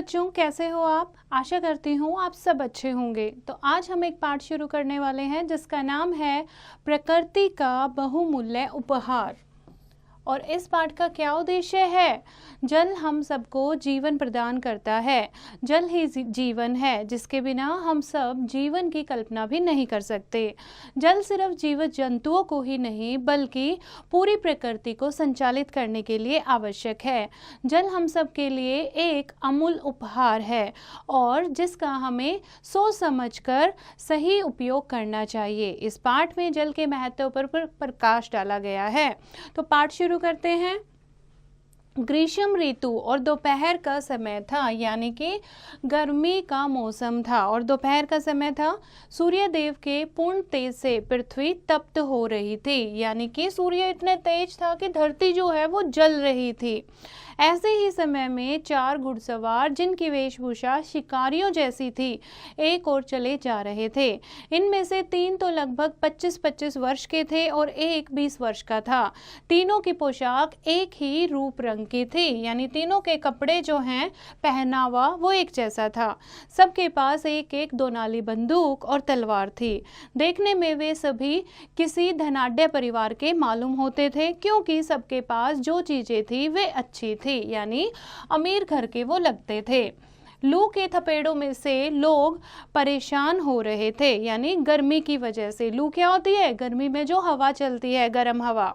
बच्चों, कैसे हो आप? आशा करती हूँ आप सब अच्छे होंगे। तो आज हम एक पाठ शुरू करने वाले हैं जिसका नाम है प्रकृति का बहुमूल्य उपहार। और इस पाठ का क्या उद्देश्य है? जल हम सबको जीवन प्रदान करता है। जल ही जीवन है, जिसके बिना हम सब जीवन की कल्पना भी नहीं कर सकते। जल सिर्फ जीवित जंतुओं को ही नहीं बल्कि पूरी प्रकृति को संचालित करने के लिए आवश्यक है। जल हम सब के लिए एक अमूल्य उपहार है और जिसका हमें सोच समझकर सही उपयोग करना चाहिए। इस पाठ में जल के महत्व पर प्रकाश डाला गया है। तो पाठ शुरू करते हैं। ग्रीष्म ऋतु और दोपहर का समय था, यानी कि गर्मी का मौसम था और दोपहर का समय था। सूर्य देव के पूर्ण तेज से पृथ्वी तप्त हो रही थी, यानी कि सूर्य इतने तेज था कि धरती जो है वो जल रही थी। ऐसे ही समय में 4 घुड़सवार, जिनकी वेशभूषा शिकारियों जैसी थी, एक ओर चले जा रहे थे। इनमें से 3 तो लगभग 25-25 वर्ष के थे और एक 20 वर्ष का था। तीनों की पोशाक एक ही रूप रंग की थी, यानी तीनों के कपड़े जो हैं, पहनावा वो एक जैसा था। सबके पास एक एक दोनाली बंदूक और तलवार थी। देखने में वे सभी किसी धनाढ्य परिवार के मालूम होते थे, क्योंकि सबके पास जो चीजें थी वे अच्छी थी, यानी अमीर घर के वो लगते थे। लू के थपेड़ों में से लोग परेशान हो रहे थे, यानी गर्मी की वजह से। लू क्या होती है? गर्मी में जो हवा चलती है, गर्म हवा।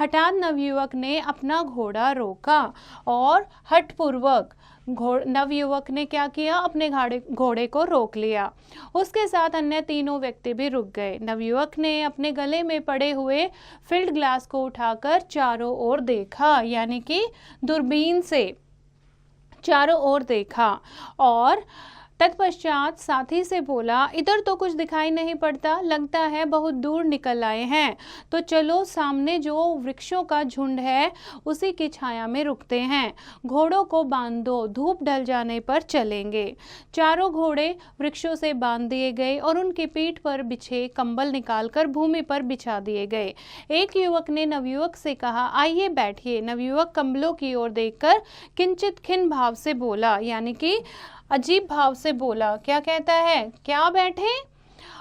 हठात नवयुवक ने अपना घोड़ा रोका और हठपूर्वक नवयुवक ने क्या किया? अपने घोड़े को रोक लिया। उसके साथ अन्य तीनों व्यक्ति भी रुक गए। नवयुवक ने अपने गले में पड़े हुए फील्ड ग्लास को उठाकर चारों ओर देखा, यानी कि दूरबीन से चारों ओर देखा और तत्पश्चात साथी से बोला, इधर तो कुछ दिखाई नहीं पड़ता, लगता है बहुत दूर निकल आए हैं। तो चलो सामने जो वृक्षों का झुंड है उसी की छाया में रुकते हैं। घोड़ों को बांध दो, धूप ढल जाने पर चलेंगे। चारों घोड़े वृक्षों से बांध दिए गए और उनकी पीठ पर बिछे कंबल निकालकर भूमि पर बिछा दिए गए। एक युवक ने नवयुवक से कहा, आइए बैठिए। नवयुवक कंबलों की ओर देखकर किंचित खिन्न भाव से बोला, यानी कि अजीब भाव से बोला। क्या कहता है? क्या बैठे?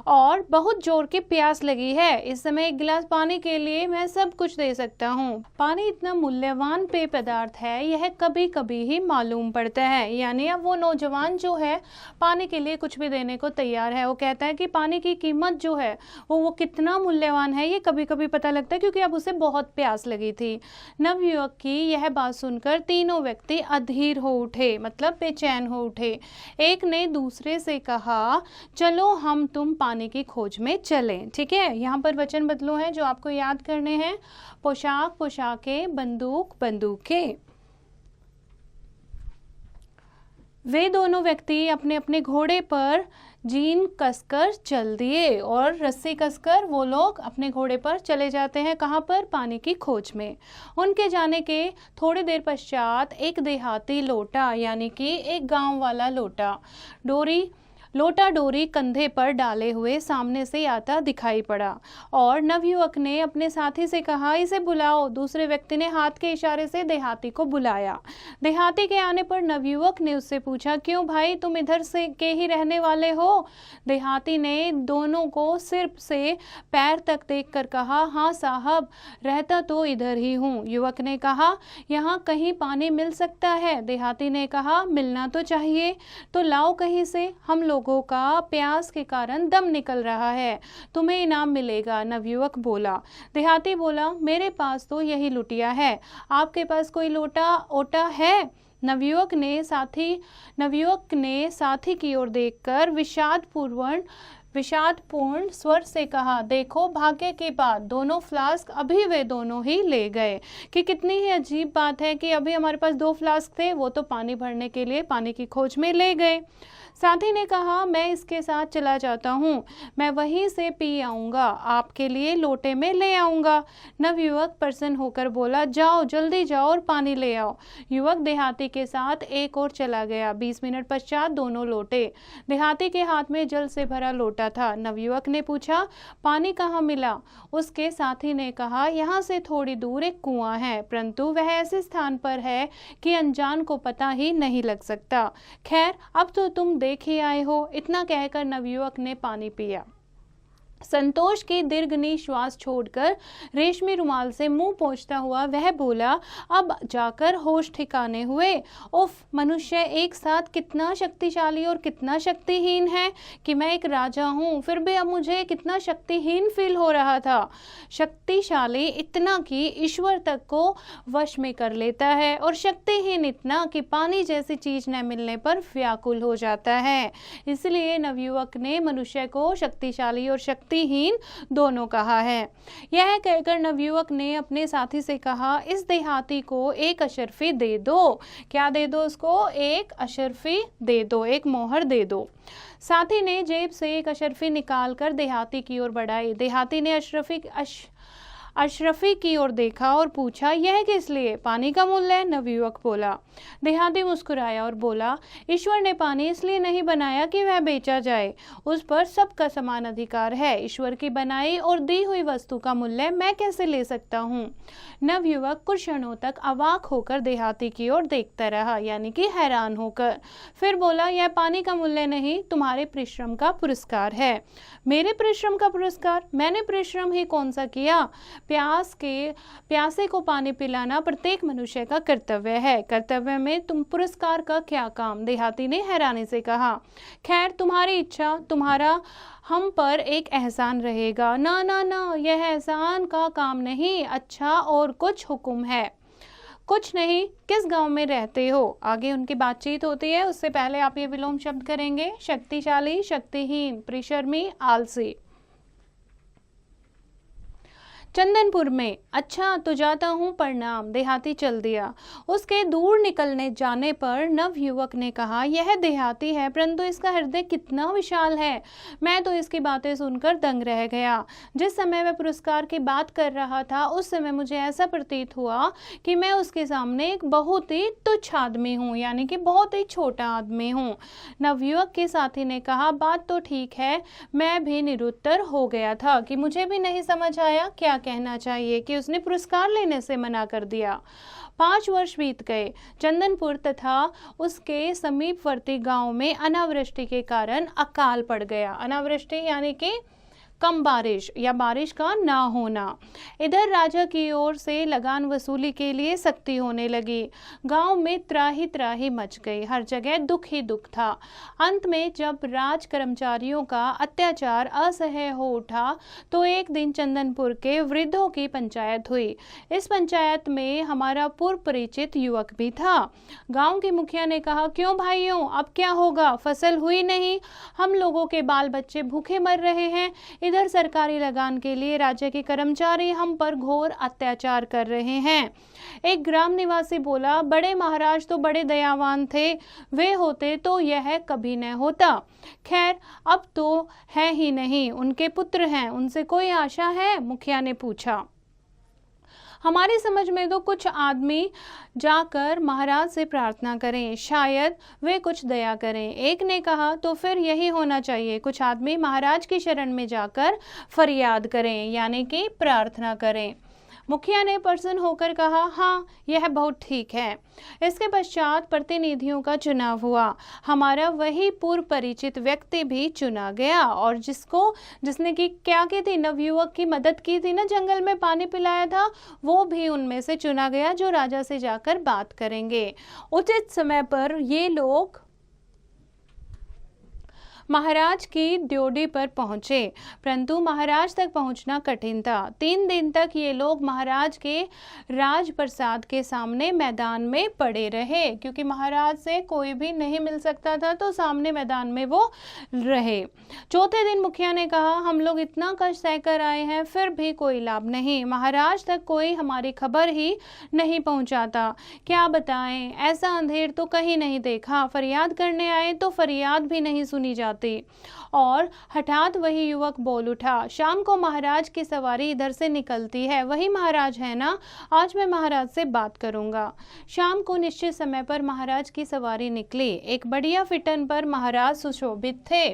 और बहुत जोर की प्यास लगी है। इस समय एक गिलास पानी के लिए मैं सब कुछ दे सकता हूँ। पानी इतना मूल्यवान पेय पदार्थ है, यह कभी कभी ही मालूम पड़ता है। यानी अब वो नौजवान जो है पानी के लिए कुछ भी देने को तैयार है। वो कहता है कि पानी की कीमत जो है वो कितना मूल्यवान है, ये कभी कभी पता लगता है, क्योंकि अब उसे बहुत प्यास लगी थी। नवयुवक की यह बात सुनकर तीनों व्यक्ति अधीर हो उठे, मतलब बेचैन हो उठे। एक ने दूसरे से कहा, चलो हम तुम पानी की खोज में चलें। ठीक है, यहाँ पर वचन बदलू हैं जो आपको याद करने हैं। पोशाक पोशाकें, बंदूक बंदूकें। वे दोनों व्यक्ति अपने अपने घोड़े पर जीन कसकर चल दिए और रस्सी कसकर वो लोग अपने घोड़े पर चले जाते हैं। कहाँ पर? पानी की खोज में। उनके जाने के थोड़ी देर पश्चात एक देहाती लोटा, यानी कि एक गांव वाला लोटा डोरी कंधे पर डाले हुए सामने से आता दिखाई पड़ा और नवयुवक ने अपने साथी से कहा, इसे बुलाओ। दूसरे व्यक्ति ने हाथ के इशारे से देहाती को बुलाया। देहाती के आने पर नवयुवक ने उससे पूछा, क्यों भाई, तुम इधर से के ही रहने वाले हो? देहाती ने दोनों को सिर से पैर तक देखकर कहा, हाँ साहब, रहता तो इधर ही हूँ। युवक ने कहा, यहाँ कहीं पानी मिल सकता है? देहाती ने कहा, मिलना तो चाहिए। तो लाओ कहीं से, हम लोगों का प्यास के कारण दम निकल रहा है, तुम्हें इनाम मिलेगा। नवयुवक बोला। देहाती बोला, मेरे पास तो यही लुटिया है, आपके पास कोई लोटा ओटा है? नवयुवक ने साथी की ओर देखकर विषादपूर्ण स्वर से कहा, देखो भाग्य की बात, दोनों फ्लास्क अभी वे दोनों ही ले गए। कि कितनी ही अजीब बात है कि अभी हमारे पास 2 फ्लास्क थे, वो तो पानी भरने के लिए पानी की खोज में ले गए। साथी ने कहा, मैं इसके साथ चला जाता हूँ, मैं वहीं से पी आऊँगा, आपके लिए लोटे में ले आऊँगा। नवयुवक प्रसन्न होकर बोला, जाओ जल्दी जाओ और पानी ले आओ। युवक देहाती के साथ एक और चला गया। 20 मिनट पश्चात दोनों लौटे। देहाती के हाथ में जल से भरा लोटा था। नवयुवक ने पूछा, पानी कहाँ मिला? उसके साथी ने कहा, यहाँ से थोड़ी दूर एक कुआं है, परंतु वह ऐसे स्थान पर है कि अनजान को पता ही नहीं लग सकता। खैर, अब तो तुम देख ही आए हो। इतना कहकर नवयुवक ने पानी पिया। संतोष की दीर्घ निश्वास छोड़कर रेशमी रुमाल से मुंह पोंछता हुआ वह बोला, अब जाकर होश ठिकाने हुए। उफ, मनुष्य एक साथ कितना शक्तिशाली और कितना शक्तिहीन है कि मैं एक राजा हूँ, फिर भी अब मुझे कितना शक्तिहीन फील हो रहा था। शक्तिशाली इतना कि ईश्वर तक को वश में कर लेता है, और शक्तिहीन इतना कि पानी जैसी चीज न मिलने पर व्याकुल हो जाता है। इसलिए नवयुवक ने मनुष्य को शक्तिशाली और शक्तिहीन दोनों कहा है। यह कहकर नवयुवक ने अपने साथी से कहा, इस देहाती को एक अशर्फी दे दो। क्या दे दो उसको? एक अशर्फी दे दो, एक मोहर दे दो। साथी ने जेब से एक अशर्फी निकालकर देहाती की ओर बढ़ाई। देहाती ने अशरफी की ओर देखा और पूछा, यह किस लिए? पानी का मूल्य, नवयुवक बोला। देहाती मुस्कुराया और बोला, ईश्वर ने पानी इसलिए नहीं बनाया कि वह बेचा जाए, उस पर सबका समान अधिकार है। ईश्वर की बनाई और दी हुई वस्तु का मूल्य मैं कैसे ले सकता हूँ? नवयुवक कुछ क्षणों तक अवाक होकर देहाती की ओर देखता रहा, यानी कि हैरान होकर। फिर बोला, यह पानी का मूल्य नहीं, तुम्हारे परिश्रम का पुरस्कार है। मेरे परिश्रम का पुरस्कार? मैंने परिश्रम ही कौन सा किया? प्यासे को पानी पिलाना प्रत्येक मनुष्य का कर्तव्य है। कर्तव्य में तुम पुरस्कार का क्या काम? देहाती ने हैरानी से कहा। खैर, तुम्हारी इच्छा, तुम्हारा हम पर एक एहसान रहेगा। ना ना ना, यह एहसान का काम नहीं, अच्छा और कुछ हुक्म है। कुछ नहीं, किस गांव में रहते हो? आगे उनकी बातचीत होती है, उससे पहले आप ये विलोम शब्द करेंगे। शक्तिशाली, शक्तिहीन, परिश्रमी, आलसी। चंदनपुर में। अच्छा, तो जाता हूँ, प्रणाम। देहाती चल दिया। उसके दूर निकलने जाने पर नवयुवक ने कहा, यह देहाती है, परंतु इसका हृदय कितना विशाल है। मैं तो इसकी बातें सुनकर दंग रह गया। जिस समय वह पुरस्कार की बात कर रहा था, उस समय मुझे ऐसा प्रतीत हुआ कि मैं उसके सामने एक बहुत ही तुच्छ आदमी हूँ, यानी कि बहुत ही छोटा आदमी हूँ। नवयुवक के साथी ने कहा, बात तो ठीक है, मैं भी निरुत्तर हो गया था कि मुझे भी नहीं समझ आया क्या कहना चाहिए कि उसने पुरस्कार लेने से मना कर दिया। 5 वर्ष बीत गए। चंदनपुर तथा उसके समीपवर्ती गांव में अनावृष्टि के कारण अकाल पड़ गया। अनावृष्टि यानी कि कम बारिश या बारिश का ना होना। इधर राजा की ओर से लगान वसूली के लिए सख्ती होने लगी। गांव में त्राही त्राही मच गई, हर जगह दुख ही दुख था। अंत में जब राज कर्मचारियों का अत्याचार असह्य हो उठा, तो एक दिन चंदनपुर के वृद्धों की पंचायत हुई। इस पंचायत में हमारा पूर्व परिचित युवक भी था। गांव के मुखिया ने कहा, क्यों भाइयों, अब क्या होगा? फसल हुई नहीं, हम लोगों के बाल बच्चे भूखे मर रहे हैं। इधर सरकारी लगान के लिए राज्य के कर्मचारी हम पर घोर अत्याचार कर रहे हैं। एक ग्राम निवासी बोला, बड़े महाराज तो बड़े दयावान थे, वे होते तो यह कभी न होता। खैर, अब तो है ही नहीं, उनके पुत्र हैं, उनसे कोई आशा है? मुखिया ने पूछा। हमारी समझ में तो कुछ आदमी जाकर महाराज से प्रार्थना करें, शायद वे कुछ दया करें। एक ने कहा, तो फिर यही होना चाहिए, कुछ आदमी महाराज की शरण में जाकर फरियाद करें, यानी कि प्रार्थना करें। मुखिया ने प्रसन्न होकर कहा, हाँ, यह बहुत ठीक है। इसके पश्चात प्रतिनिधियों का चुनाव हुआ। हमारा वही पूर्व परिचित व्यक्ति भी चुना गया, और जिसने की क्या की थी, नवयुवक की मदद की थी ना, जंगल में पानी पिलाया था, वो भी उनमें से चुना गया जो राजा से जाकर बात करेंगे। उचित समय पर ये लोग महाराज की ड्योढ़ी पर पहुंचे, परंतु महाराज तक पहुंचना कठिन था। 3 दिन तक ये लोग महाराज के राजप्रसाद के सामने मैदान में पड़े रहे, क्योंकि महाराज से कोई भी नहीं मिल सकता था, तो सामने मैदान में वो रहे। चौथे दिन मुखिया ने कहा, हम लोग इतना कष्ट सहकर आए हैं, फिर भी कोई लाभ नहीं, महाराज तक कोई हमारी खबर ही नहीं पहुंचाता। क्या बताएं, ऐसा अंधेर तो कहीं नहीं देखा। फरियाद करने आए तो फरियाद भी नहीं सुनी जाती। और हठात वही युवक बोल उठा, शाम को महाराज की सवारी इधर से निकलती है, वही महाराज है ना? आज मैं महाराज से बात करूंगा। शाम को निश्चित समय पर महाराज की सवारी निकली। एक बढ़िया फिटन पर महाराज सुशोभित थे,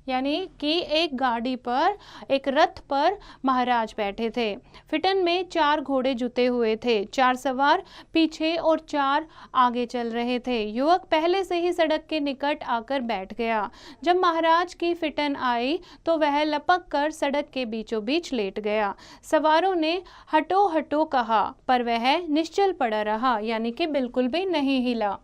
यानी कि एक गाड़ी पर, एक रथ पर महाराज बैठे थे। फिटन में 4 घोड़े जुते हुए थे, 4 सवार पीछे और 4 आगे चल रहे थे। युवक पहले से ही सड़क के निकट आकर बैठ गया। जब महाराज की फिटन आई तो वह लपक कर सड़क के बीचों बीच लेट गया। सवारों ने हटो हटो कहा, पर वह निश्चल पड़ा रहा, यानी कि बिल्कुल भी नहीं हिला।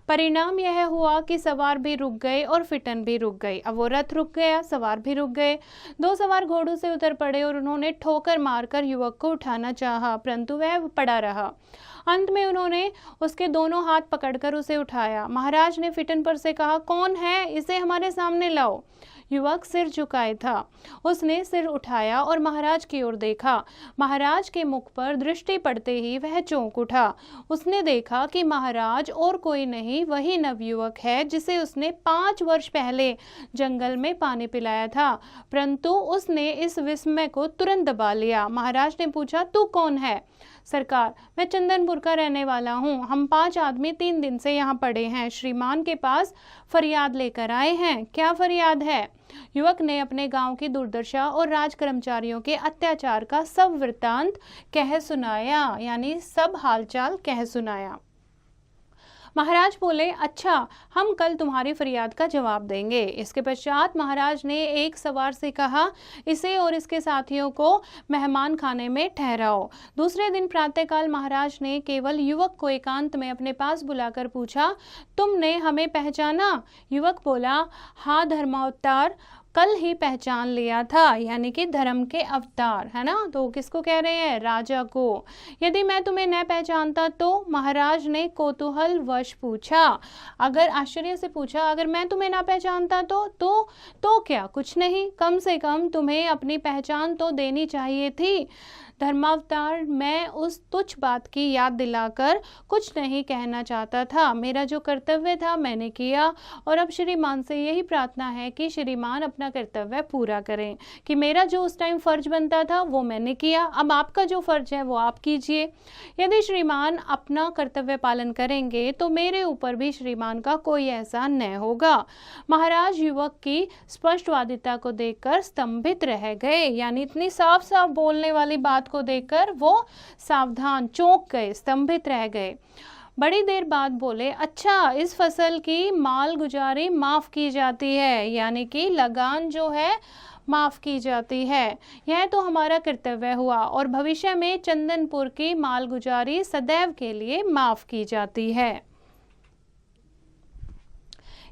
परिणाम यह हुआ कि सवार भी रुक गए और फिटन भी रुक गई। अब वो रथ रुक गया, सवार भी रुक गए। 2 सवार घोड़ों से उतर पड़े और उन्होंने ठोकर मारकर युवक को उठाना चाहा, परंतु वह पड़ा रहा। अंत में उन्होंने उसके दोनों हाथ पकड़कर उसे उठाया। महाराज ने फिटन पर से कहा, कौन है, इसे हमारे सामने लाओ। युवक सिर झुकाए था। उसने सिर उठाया और महाराज की ओर देखा। महाराज के मुख पर दृष्टि पड़ते ही वह चौंक उठा। उसने देखा कि महाराज और कोई नहीं, वही नवयुवक है जिसे उसने 5 वर्ष पहले जंगल में पानी पिलाया था, परंतु उसने इस विस्मय को तुरंत दबा लिया। महाराज ने पूछा, तू कौन है? सरकार, मैं चंदनपुर का रहने वाला हूँ। हम 5 आदमी 3 दिन से यहाँ पड़े हैं, श्रीमान के पास फरियाद लेकर आए हैं। क्या फरियाद है? युवक ने अपने गांव की दुर्दशा और राज कर्मचारियों के अत्याचार का सब वृत्तांत कह सुनाया, यानी सब हालचाल कह सुनाया। महाराज बोले, अच्छा, हम कल तुम्हारी फरियाद का जवाब देंगे। इसके पश्चात महाराज ने एक सवार से कहा, इसे और इसके साथियों को मेहमान खाने में ठहराओ। दूसरे दिन प्रातःकाल महाराज ने केवल युवक को एकांत में अपने पास बुलाकर पूछा, तुमने हमें पहचाना? युवक बोला, हाँ धर्मावतार, कल ही पहचान लिया था, यानी कि धर्म के अवतार, है ना? तो किसको कह रहे हैं? राजा को। यदि मैं तुम्हें न पहचानता तो? महाराज ने कौतूहल वश पूछा। अगर आश्चर्य से पूछा, अगर मैं तुम्हें ना पहचानता तो क्या? कुछ नहीं, कम से कम तुम्हें अपनी पहचान तो देनी चाहिए थी। धर्मावतार, मैं उस तुच्छ बात की याद दिलाकर कुछ नहीं कहना चाहता था। मेरा जो कर्तव्य था मैंने किया, और अब श्रीमान से यही प्रार्थना है कि श्रीमान अपना कर्तव्य पूरा करें, कि मेरा जो उस टाइम फर्ज बनता था वो मैंने किया, अब आपका जो फर्ज है वो आप कीजिए। यदि श्रीमान अपना कर्तव्य पालन करेंगे तो मेरे ऊपर भी श्रीमान का कोई एहसान न होगा। महाराज युवक की स्पष्टवादिता को देखकर स्तंभित रह गए, यानी इतनी साफ साफ बोलने वाली बात को देखकर वो सावधान, चौंक गए, स्तंभित रह गए। बड़ी देर बाद बोले, अच्छा, इस फसल की मालगुजारी माफ की जाती है, यानी कि लगान जो है माफ की जाती है। यह तो हमारा कर्तव्य हुआ, और भविष्य में चंदनपुर की मालगुजारी सदैव के लिए माफ की जाती है।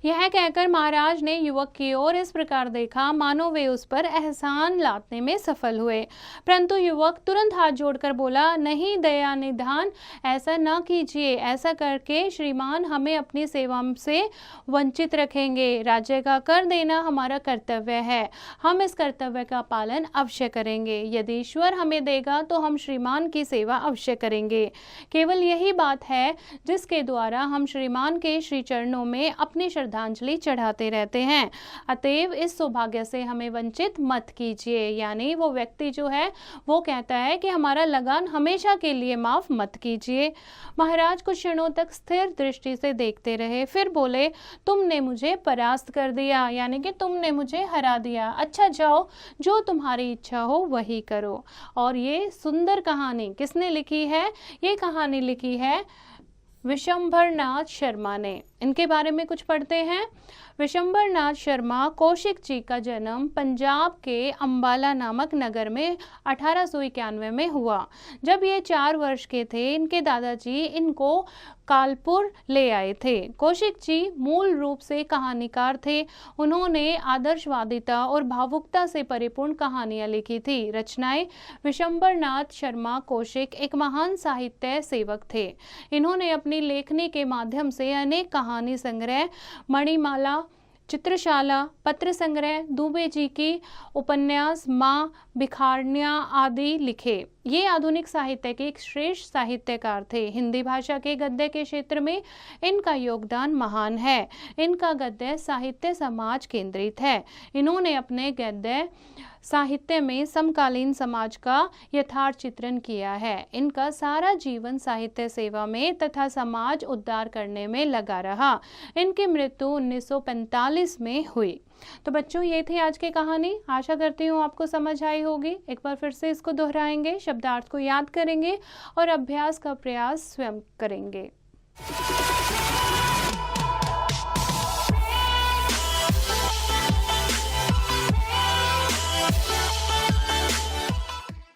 यह कहकर महाराज ने युवक की ओर इस प्रकार देखा मानो वे उस पर एहसान लादने में सफल हुए, परंतु युवक तुरंत हाथ जोड़कर बोला, नहीं दया निधान, ऐसा न कीजिए। ऐसा करके श्रीमान हमें अपनी सेवा से वंचित रखेंगे। राज्य का कर देना हमारा कर्तव्य है, हम इस कर्तव्य का पालन अवश्य करेंगे। यदि ईश्वर हमें देगा तो हम श्रीमान की सेवा अवश्य करेंगे। केवल यही बात है जिसके द्वारा हम श्रीमान के श्री चरणों में अपनी श्रद्धांजलि चढ़ाते रहते हैं। अतएव इस सौभाग्य से हमें वंचित मत कीजिए। यानी वो व्यक्ति जो है वो कहता है कि हमारा लगान हमेशा के लिए माफ मत कीजिए। महाराज कुछ क्षणों तक स्थिर दृष्टि से देखते रहे, फिर बोले, तुमने मुझे परास्त कर दिया, यानी कि तुमने मुझे हरा दिया। अच्छा जाओ, जो तुम्हारी इच्छा हो वही करो। और ये सुंदर कहानी किसने लिखी है? ये कहानी लिखी है विशंभरनाथ शर्मा ने। इनके बारे में कुछ पढ़ते हैं। विशंबर नाथ शर्मा कौशिक जी का जन्म पंजाब के अंबाला नामक नगर में 1891 में हुआ। जब ये 4 वर्ष के थे, इनके दादाजी इनको कालपुर ले आए थे। कौशिक जी मूल रूप से कहानीकार थे। उन्होंने आदर्शवादिता और भावुकता से परिपूर्ण कहानियां लिखी थी। रचनाएं। विशंबर नाथ शर्मा कौशिक एक महान साहित्य सेवक थे। इन्होंने अपनी लेखनी के माध्यम से अनेक कहानी संग्रह, मणिमाला, चित्रशाला, पत्र संग्रह, दुबे जी की उपन्यास, माँ, भिखारनिया आदि लिखे। ये आधुनिक साहित्य के एक श्रेष्ठ साहित्यकार थे। हिंदी भाषा के गद्य के क्षेत्र में इनका योगदान महान है। इनका गद्य साहित्य समाज केंद्रित है। इन्होंने अपने गद्य साहित्य में समकालीन समाज का यथार्थ चित्रण किया है। इनका सारा जीवन साहित्य सेवा में तथा समाज उद्धार करने में लगा रहा। इनकी मृत्यु 1945 में हुई। तो बच्चों, ये थी आज की कहानी। आशा करती हूँ आपको समझ आई होगी। एक बार फिर से इसको दोहराएंगे, शब्दार्थ को याद करेंगे और अभ्यास का प्रयास स्वयं करेंगे।